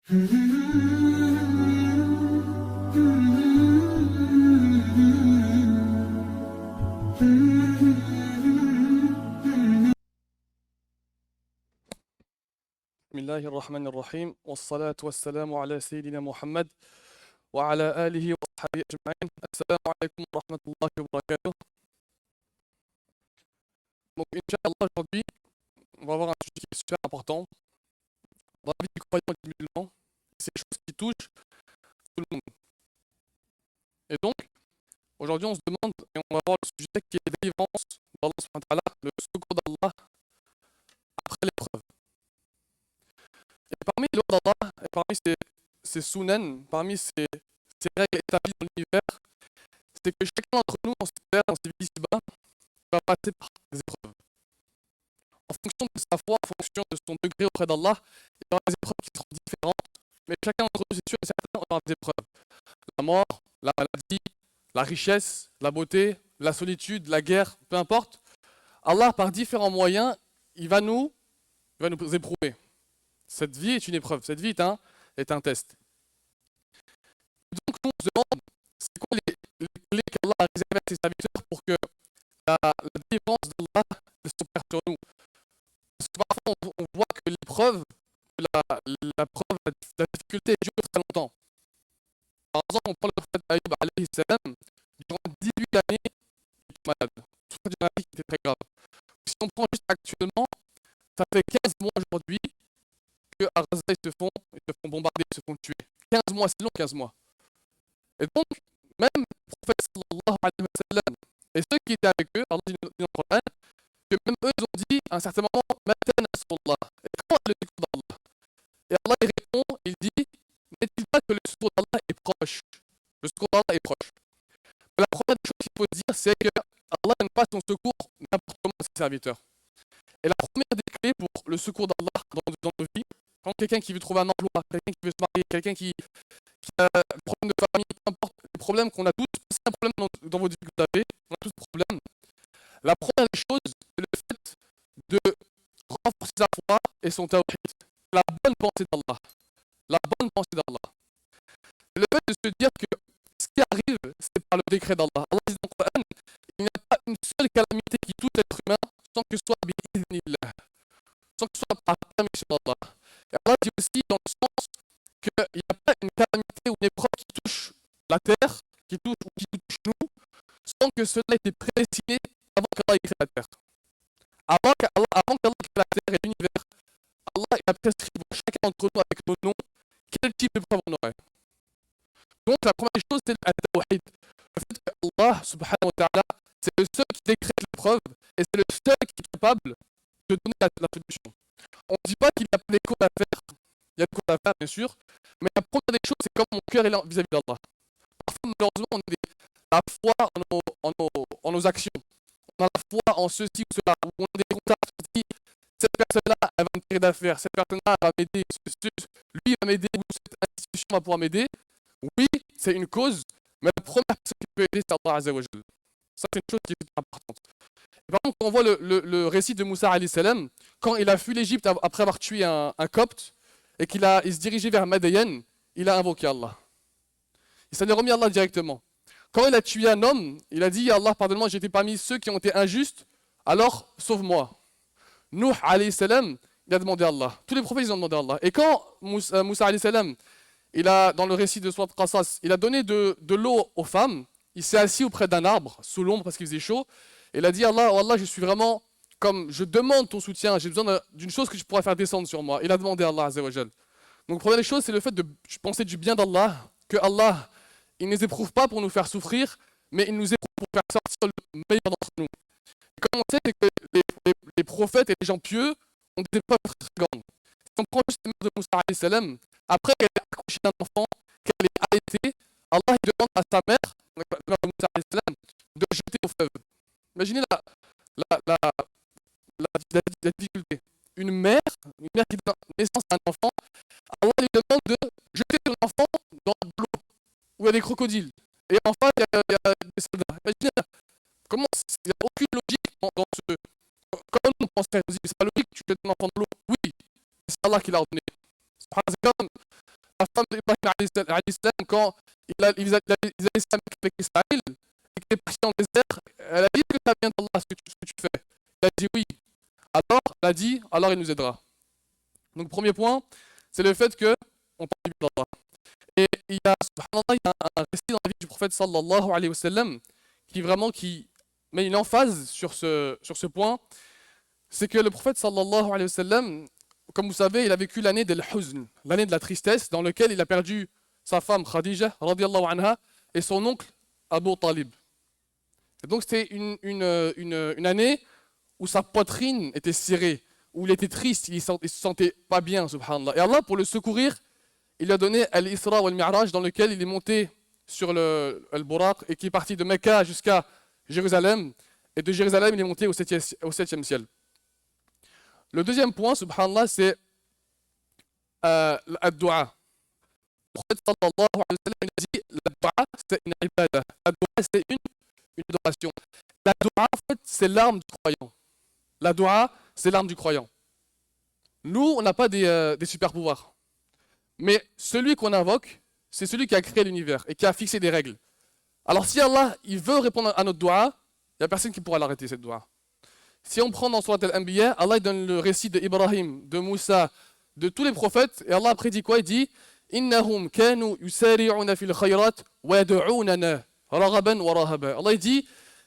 بسم الله الرحمن الرحيم والصلاة والسلام على سيدنا محمد وعلى آله وصحبه أجمعين. السلام عليكم ورحمة الله وبركاته. Donc, Inch'Allah, aujourd'hui, on va voir un sujet qui est super important dans la vie du croyant et du musulman. C'est des choses qui touchent tout le monde. Et donc, aujourd'hui, on se demande, et on va voir le sujet qui est la délivrance d'Allah subhanahu wa ta'ala, le secours d'Allah après l'épreuve. Et parmi les lois d'Allah, et parmi ces sunan, parmi ces règles établies dans l'univers, c'est que chacun d'entre nous, en cette terre, dans cette vie ici-bas, va passer par des épreuves. En fonction de sa foi, en fonction de son degré auprès d'Allah, il y aura des épreuves qui seront différentes, mais chacun d'entre nous, c'est sûr et certain, aura des épreuves. La mort, la maladie, la richesse, la beauté, la solitude, la guerre, peu importe. Allah, par différents moyens, il va nous éprouver. Cette vie est une épreuve, cette vie est un test. Donc nous on se demande, c'est quoi les clés qu'Allah a réservées à ses serviteurs pour que la délivrance d'Allah s'opère sur nous. Parce que parfois on voit que l'épreuve, la preuve, la difficulté dure très longtemps. Par exemple, on prend le prophète Ayyub alayhi salam, durant 18 années, il était malade. Tout ça d'une maladie qui était très grave. Si on prend juste actuellement, ça fait 15 mois aujourd'hui que à Gaza ils se font bombarder, ils se font tuer. 15 mois, c'est long 15 mois. Et donc, même le prophète sallallahu alayhi wa sallam et ceux qui étaient avec eux, Allah dit dans le Coran, que même eux ils ont dit à un certain moment, Matan Nasrullah. Et quand est le secours d'Allah? Et Allah il répond, il dit, n'est-il pas que le secours d'Allah est proche? Le secours d'Allah est proche. Mais la première chose qu'il faut dire, c'est que Allah ne donne pas son secours n'importe comment à ses serviteurs. Et la première des clés pour le secours d'Allah dans nos vies, quand quelqu'un qui veut trouver un emploi, quelqu'un qui veut se marier, quelqu'un qui a des problèmes de famille, peu importe les problèmes qu'on a tous, c'est un problème dans vos vies que vous avez, on a tous des problèmes. La première des choses, c'est le fait de renforcer sa foi et son tawhid. La bonne pensée d'Allah. La bonne pensée d'Allah. Le fait de se dire que ce qui arrive, c'est par le décret d'Allah. Allah dit dans le Coran, il n'y a pas une seule calamité qui touche l'être humain sans que ce soit bi'idhnillah, sans que ce soit par la permission d'Allah. Et Allah dit aussi dans le sens qu'il n'y a pas une calamité ou une épreuve qui touche la terre, qui touche nous, sans que cela ait été prédestiné avant qu'Allah ait créé la terre. Avant qu'Allah crée la terre et l'univers, Allah a prescrit pour chacun d'entre nous avec nos noms quel type d'épreuve on aurait. Donc la première chose, c'est le fait que Allah subhanahu wa ta'ala, c'est le seul qui décrète l'épreuve et c'est le seul qui est capable de donner la solution. On ne dit pas qu'il n'y a pas des cours à faire, il y a des cours à faire bien sûr, mais la première des choses, c'est comme mon cœur est vis-à-vis d'Allah. Parfois, malheureusement, on a la foi en nos actions. On a la foi en ceci ou cela. On a des contacts, on se dit, cette personne-là, elle va me tirer d'affaire, cette personne-là, elle va m'aider, lui va m'aider, ou cette institution va pouvoir m'aider. Oui, c'est une cause, mais la première personne qui peut aider, c'est Allah Azza wa Jal. Ça, c'est une chose qui est importante. Et par exemple, quand on voit le récit de Moussa alayhi salam, quand il a fui l'Égypte après avoir tué un copte, et il se dirigeait vers Madayen, il a invoqué Allah. Il s'en est remis à Allah directement. Quand il a tué un homme, il a dit, Allah, pardonne-moi, j'étais parmi ceux qui ont été injustes, alors sauve-moi. Nuh alayhi salam, il a demandé à Allah. Tous les prophètes, ils ont demandé à Allah. Et quand Moussa alayhi salam, dans le récit de Surat Qasas, il a donné de l'eau aux femmes, il s'est assis auprès d'un arbre, sous l'ombre parce qu'il faisait chaud, et il a dit, Allah, oh Allah, je suis vraiment, comme je demande ton soutien, j'ai besoin d'une chose que tu pourras faire descendre sur moi. Il a demandé à Allah Azza wa Jal. Donc, première des choses, c'est le fait de penser du bien d'Allah, que Allah, il ne nous éprouve pas pour nous faire souffrir, mais il nous éprouve pour faire sortir le meilleur d'entre nous. Et comme on sait, c'est que les prophètes et les gens pieux ont des épreuves très grandes. Si on prend juste le mère de Moussa alayhi salam, après qu'elle ait accouché d'un enfant, qu'elle ait allaité, Allah il demande à sa mère, la mère de Moussa alayhi salam, de le jeter au fleuve. Imaginez la difficulté. Une mère qui donne naissance à un enfant, Allah lui demande de jeter son enfant dans l'eau, où il y a des crocodiles. Et enfin, il y a des soldats. Imaginez, comment il n'y a aucune logique dans ce. Comment on penserait, c'est pas logique, tu jettes ton enfant dans l'eau. Oui, c'est Allah qui l'a ordonné. la femme d'Ibrahim alayhi salam, quand ils allaient se avec Ismaël, et qu'il est parti en désert, elle a dit que ça vient d'Allah ce que tu fais. Il a dit oui. Alors, elle a dit, alors il nous aidera. Donc, premier point, c'est le fait qu'on parle du bien d'Allah. Et subhanallah, il y a un récit dans la vie du prophète sallallahu alayhi wa sallam qui met une emphase sur ce point. C'est que le prophète sallallahu alayhi wa sallam, comme vous savez, il a vécu l'année de l'huzn, l'année de la tristesse, dans laquelle il a perdu sa femme Khadija, radiyallahu anha, et son oncle Abu Talib. Et donc c'était une année où sa poitrine était serrée, où il était triste, il se sentait pas bien, subhanallah. Et Allah, pour le secourir, il lui a donné Al-Isra ou Al-Mi'raj, dans lequel il est monté sur le Buraq et qui est parti de Mecca jusqu'à Jérusalem. Et de Jérusalem, il est monté au 7e ciel. Le deuxième point, subhanallah, c'est la dua. Le prophète sallallahu alayhi wa sallam, il a dit, la dua, c'est une ibadah. La dua, c'est une adoration. La dua, en fait, c'est l'arme du croyant. La dua, c'est l'arme du croyant. Nous, on n'a pas des super pouvoirs. Mais celui qu'on invoque, c'est celui qui a créé l'univers et qui a fixé des règles. Alors si Allah, il veut répondre à notre dua, il n'y a personne qui pourra l'arrêter, cette dua. Si on prend dans Surat Al-Anbiya, Allah donne le récit d'Ibrahim, de Moussa, de tous les prophètes, et Allah après dit quoi? Il dit « Innahum kanu yusari'una fil khayrat wa yad'unana raghaban wa rahaban » Allah dit,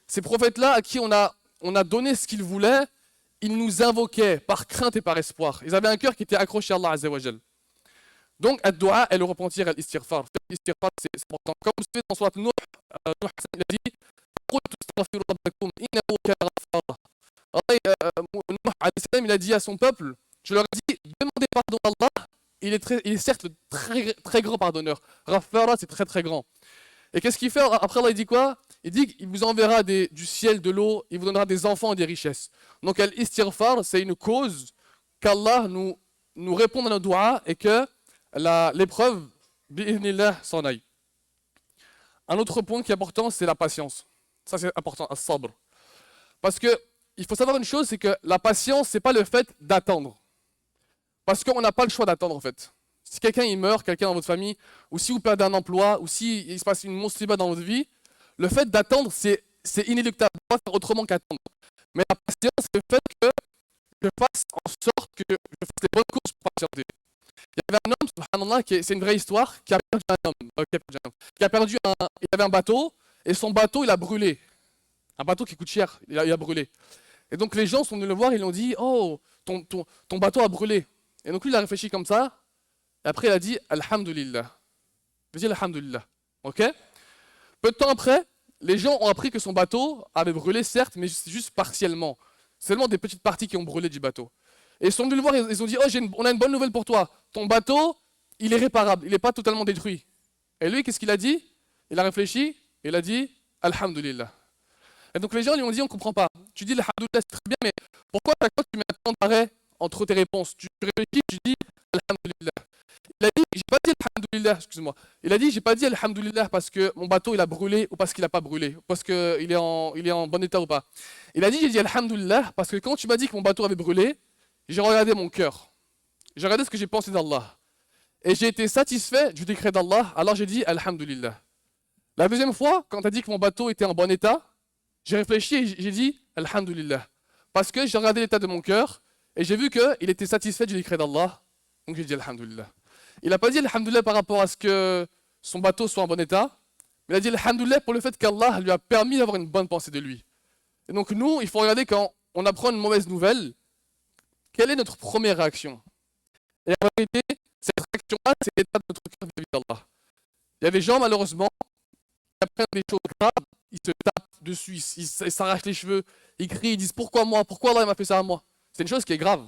ces prophètes-là à qui on a donné ce qu'ils voulaient, ils nous invoquaient par crainte et par espoir. Ils avaient un cœur qui était accroché à Allah Azza wa Jal. Donc, ad-dua et le repentir et l'istighfar. L'istighfar, c'est important. Comme vous savez dans Surat Nuh, Nuh il a dit « Qultu astaghfiru rabbakum innahu kana ghaffara » Nuh, il a dit à son peuple, je leur ai dit, demandez pardon à Allah, il est certes le très, très grand pardonneur. Ghaffara, c'est très très grand. Et qu'est-ce qu'il fait? Après Allah, il dit quoi? Il dit qu'il vous enverra du ciel, de l'eau, il vous donnera des enfants et des richesses. Donc l'istighfar, c'est une cause qu'Allah nous réponde à nos doigts et que l'épreuve, bi'idhnillah, s'en aille. Un autre point qui est important, c'est la patience. Ça c'est important, as-sabr. Parce que il faut savoir une chose, c'est que la patience, c'est pas le fait d'attendre. Parce qu'on n'a pas le choix d'attendre en fait. Si quelqu'un il meurt, quelqu'un dans votre famille, ou si vous perdez un emploi, ou si il se passe une musiba dans votre vie, le fait d'attendre, c'est inéluctable. On ne peut pas faire autrement qu'attendre. Mais la patience, c'est le fait que je fasse en sorte que je fasse les bonnes courses pour patienter. Il y avait un homme, subhanallah, c'est une vraie histoire, qui a perdu un homme. Il avait un bateau, et son bateau, il a brûlé. Un bateau qui coûte cher, il a brûlé. Et donc les gens sont venus le voir, ils lui ont dit, oh, ton bateau a brûlé. Et donc lui, il a réfléchi comme ça, et après il a dit, Alhamdulillah. Il a dit Alhamdulillah. Ok? Peu de temps après, les gens ont appris que son bateau avait brûlé, certes, mais juste partiellement. Seulement des petites parties qui ont brûlé du bateau. Et ils sont venus le voir, ils ont dit, oh, on a une bonne nouvelle pour toi. Ton bateau, il est réparable, il n'est pas totalement détruit. Et lui, qu'est-ce qu'il a dit? Il a réfléchi, et il a dit, Alhamdulillah. Et donc les gens lui ont dit, on ne comprend pas. Tu dis Alhamdulillah, c'est très bien, mais pourquoi à chaque fois tu mets un temps d'arrêt entre tes réponses? Tu réfléchis, tu dis Alhamdulillah. Il a dit, j'ai pas dit Alhamdulillah, excuse-moi. Il a dit, j'ai pas dit Alhamdulillah parce que mon bateau il a brûlé ou parce qu'il n'a pas brûlé, ou parce qu'il est en bon état ou pas. Il a dit, j'ai dit Alhamdulillah parce que quand tu m'as dit que mon bateau avait brûlé, j'ai regardé mon cœur. J'ai regardé ce que j'ai pensé d'Allah. Et j'ai été satisfait du décret d'Allah, alors j'ai dit Alhamdulillah. La deuxième fois, quand tu as dit que mon bateau était en bon état, j'ai réfléchi et j'ai dit Alhamdulillah. Parce que j'ai regardé l'état de mon cœur et j'ai vu qu'il était satisfait du décret d'Allah. Donc j'ai dit Alhamdulillah. Il n'a pas dit Alhamdulillah par rapport à ce que son bateau soit en bon état, mais il a dit Alhamdulillah pour le fait qu'Allah lui a permis d'avoir une bonne pensée de lui. Et donc nous, il faut regarder quand on apprend une mauvaise nouvelle, quelle est notre première réaction? Et en réalité, cette réaction-là, c'est l'état de notre cœur vis-à-vis d'Allah. Il y a des gens, malheureusement, qui apprennent des choses graves, ils se tapent dessus, ils s'arrachent les cheveux, ils crient, ils disent pourquoi moi, pourquoi Allah m'a fait ça à moi. C'est une chose qui est grave.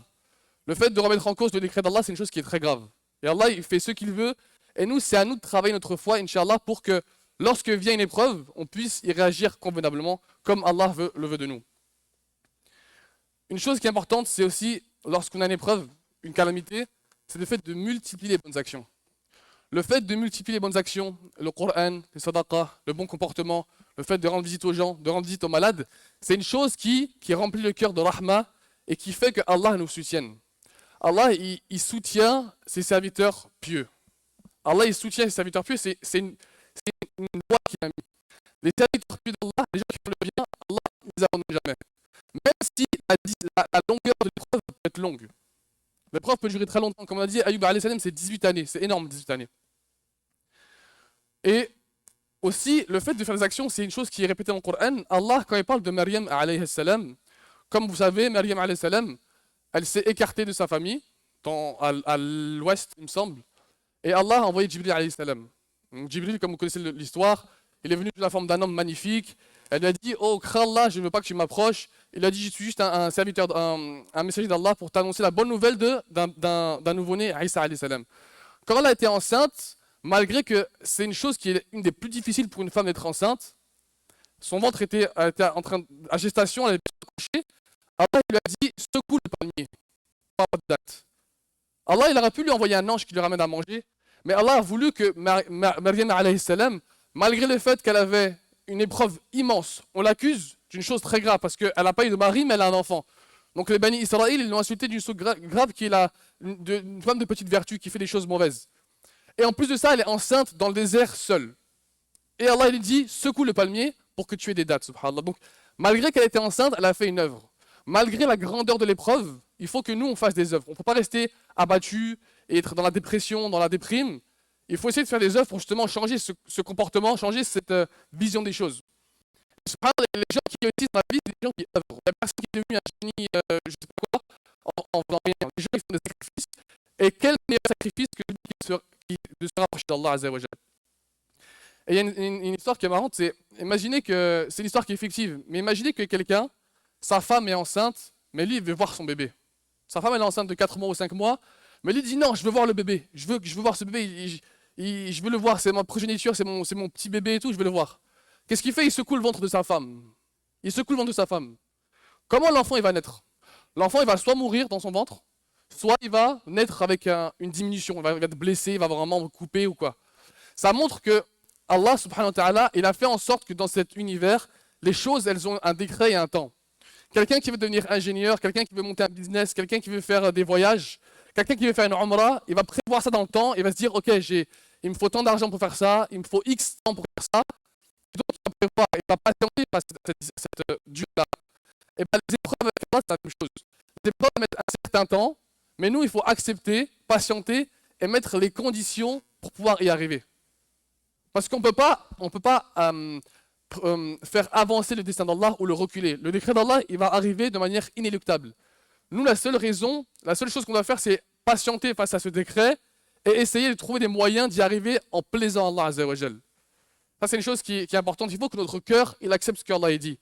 Le fait de remettre en cause le décret d'Allah, c'est une chose qui est très grave. Et Allah, il fait ce qu'il veut, et nous, c'est à nous de travailler notre foi, Inch'Allah, pour que lorsque vient une épreuve, on puisse y réagir convenablement, comme Allah le veut de nous. Une chose qui est importante, c'est aussi, lorsqu'on a une épreuve, une calamité, c'est le fait de multiplier les bonnes actions. Le fait de multiplier les bonnes actions, le Coran, les sadaqas, le bon comportement, le fait de rendre visite aux gens, de rendre visite aux malades, c'est une chose qui remplit le cœur de rahma et qui fait que Allah nous soutienne. Allah, il soutient ses serviteurs pieux. Allah il soutient ses serviteurs pieux, c'est une loi qu'il a mis. Les serviteurs pieux d'Allah, les gens qui font le bien, Allah ne les abandonne jamais. Même si la longueur de l'épreuve peut être longue. L'épreuve peut durer très longtemps. Comme on a dit, Ayyub alayhi salam, c'est 18 années. C'est énorme, 18 années. Et aussi, le fait de faire des actions, c'est une chose qui est répétée dans le Coran. Allah, quand il parle de Maryam alayhi salam, comme vous savez, Maryam alayhi salam, elle s'est écartée de sa famille, à l'ouest, il me semble. Et Allah a envoyé Jibril alayhi salam. Donc, Jibril, comme vous connaissez l'histoire, il est venu sous la forme d'un homme magnifique. Elle lui a dit, oh, crains Allah, je ne veux pas que tu m'approches. Il a dit, je suis juste un serviteur, un messager d'Allah pour t'annoncer la bonne nouvelle d'un nouveau-né, Isa alayhi salam. Quand elle a été enceinte, malgré que c'est une chose qui est une des plus difficiles pour une femme d'être enceinte, son ventre était à gestation, elle était couchée. Allah lui a dit, secoue le palmier. Pas de date. Allah il aurait pu lui envoyer un ange qui lui ramène à manger, mais Allah a voulu que Maryam alayhi salam, malgré le fait qu'elle avait une épreuve immense, on l'accuse d'une chose très grave parce qu'elle n'a pas eu de mari mais elle a un enfant. Donc les Bani Israël, ils l'ont insulté d'une chose grave qui est une femme de petite vertu qui fait des choses mauvaises. Et en plus de ça, elle est enceinte dans le désert seule. Et Allah lui dit, secoue le palmier pour que tu aies des dattes, subhanallah. Donc malgré qu'elle était enceinte, elle a fait une œuvre. Malgré la grandeur de l'épreuve, il faut que nous on fasse des œuvres. On ne peut pas rester abattu et être dans la dépression, dans la déprime. Il faut essayer de faire des œuvres pour justement changer ce comportement, changer cette vision des choses. Les gens qui réussissent dans la vie, c'est des gens qui œuvrent. La personne qui est devenue un génie, je ne sais pas quoi, en faisant rien. Les gens qui font des sacrifices. Et quel meilleur sacrifice que de se rapprocher d'Allah Azza wa Jalla. Et il y a une histoire qui est marrante, imaginez que, c'est une histoire qui est fictive, mais imaginez que quelqu'un, sa femme est enceinte, mais lui il veut voir son bébé. Sa femme elle est enceinte de 4 mois ou 5 mois, mais lui dit non, je veux voir le bébé, je veux voir ce bébé, je veux le voir, c'est ma progéniture, c'est mon petit bébé et tout, je veux le voir. Qu'est-ce qu'il fait? Il secoue le ventre de sa femme. Il secoue le ventre de sa femme. Comment l'enfant il va naître? L'enfant il va soit mourir dans son ventre, soit il va naître avec une diminution, il va être blessé, il va avoir un membre coupé ou quoi. Ça montre que Allah subhanahu wa ta'ala, il a fait en sorte que dans cet univers, les choses elles ont un décret et un temps. Quelqu'un qui veut devenir ingénieur, quelqu'un qui veut monter un business, quelqu'un qui veut faire des voyages, quelqu'un qui veut faire une umrah, il va prévoir ça dans le temps, il va se dire ok, il me faut tant d'argent pour faire ça, il me faut X temps pour faire ça. Donc il va prévoir, il va patienter cette durée-là. Et bien les épreuves avec Allah, c'est la même chose. Les épreuves mettent un certain temps, mais nous il faut accepter, patienter et mettre les conditions pour pouvoir y arriver. Parce qu'on ne peut pas faire avancer le destin d'Allah ou le reculer. Le décret d'Allah, il va arriver de manière inéluctable. Nous, la seule chose qu'on doit faire, c'est patienter face à ce décret et essayer de trouver des moyens d'y arriver en plaisant à Allah Azza wa Jal. Ça, c'est une chose qui est importante. Il faut que notre cœur, il accepte ce qu'Allah a dit.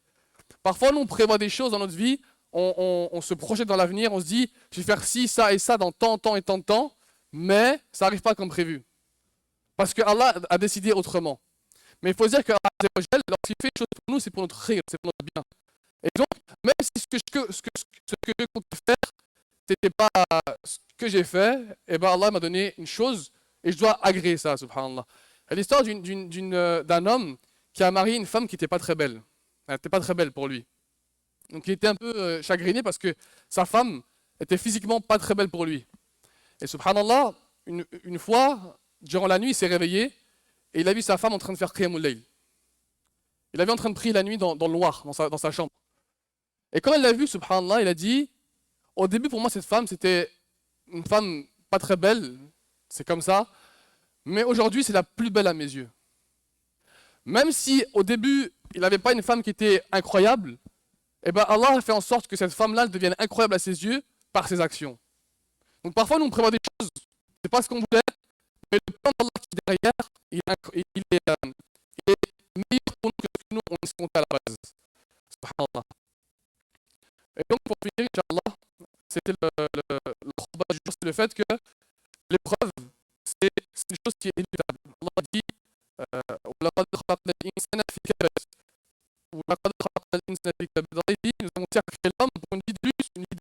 Parfois, nous, on prévoit des choses dans notre vie, on se projette dans l'avenir, on se dit, je vais faire ci, ça et ça dans tant et tant de temps, mais ça n'arrive pas comme prévu. Parce que Allah a décidé autrement. Mais il faut dire que Allah, lorsqu'il fait une chose pour nous, c'est pour notre khayr, c'est pour notre bien. Et donc, même si ce que je compte faire, ce n'était pas ce que j'ai fait, et ben Allah m'a donné une chose, et je dois agréer ça, subhanallah. Il y a l'histoire d'un homme qui a marié une femme qui n'était pas très belle. Elle n'était pas très belle pour lui. Donc il était un peu chagriné parce que sa femme était physiquement pas très belle pour lui. Et subhanallah, une fois, durant la nuit, il s'est réveillé et il a vu sa femme en train de faire Qiyamul Layl. Il l'avait en train de prier la nuit dans le noir, dans sa chambre. Et quand il l'a vu, subhanallah, il a dit, au début pour moi cette femme c'était une femme pas très belle, c'est comme ça, mais aujourd'hui c'est la plus belle à mes yeux. Même si au début il n'avait pas une femme qui était incroyable, et ben Allah a fait en sorte que cette femme-là devienne incroyable à ses yeux par ses actions. Donc parfois nous on prévoit des choses, c'est pas ce qu'on voulait, mais le plan d'Allah qui est derrière, il est meilleur pour nous que ce que nous on escomptait à la base. Subhanallah. Et donc pour finir, Inch'Allah, c'était le khutbah du jour, c'est le fait que l'épreuve, c'est une chose qui est inévitable. Allah dit وَلَقَدْ خَلَقْنَا الْإِنسَانَ فِي كَبَدٍ. وَلَقَدْ خَلَقْنَا الْإِنسَانَ فِي كَبَدٍ. Allah dit, nous avons créé l'homme pour une vie de luxe, une vie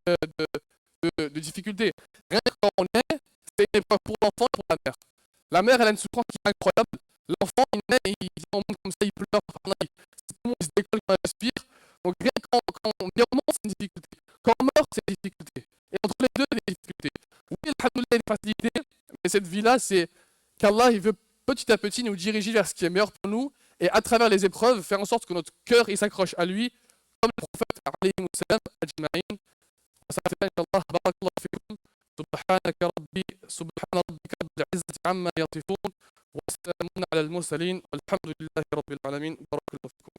de difficulté. Rien que quand on est, c'est une épreuve pour l'enfant et pour la mère. La mère, elle a une souffrance qui est incroyable. L'enfant, il naît, il vient au monde comme ça, il pleure, il se décolle quand il respire. Donc rien que quand on vient au monde, c'est une difficulté. Quand on meurt, c'est une difficulté. Et entre les deux, il y a des difficultés. Oui, alhamdoulilah, il y a des facilités, mais cette vie-là, c'est qu'Allah il veut petit à petit nous diriger vers ce qui est meilleur pour nous et à travers les épreuves faire en sorte que notre cœur il s'accroche à lui comme le prophète alayhi wa sallam ajma'in. وسأختم إن الله بارك الله فيكم سبحان ربك رب العزة عما يصفون وسلام على المرسلين والحمد لله رب العالمين بارك الله فيكم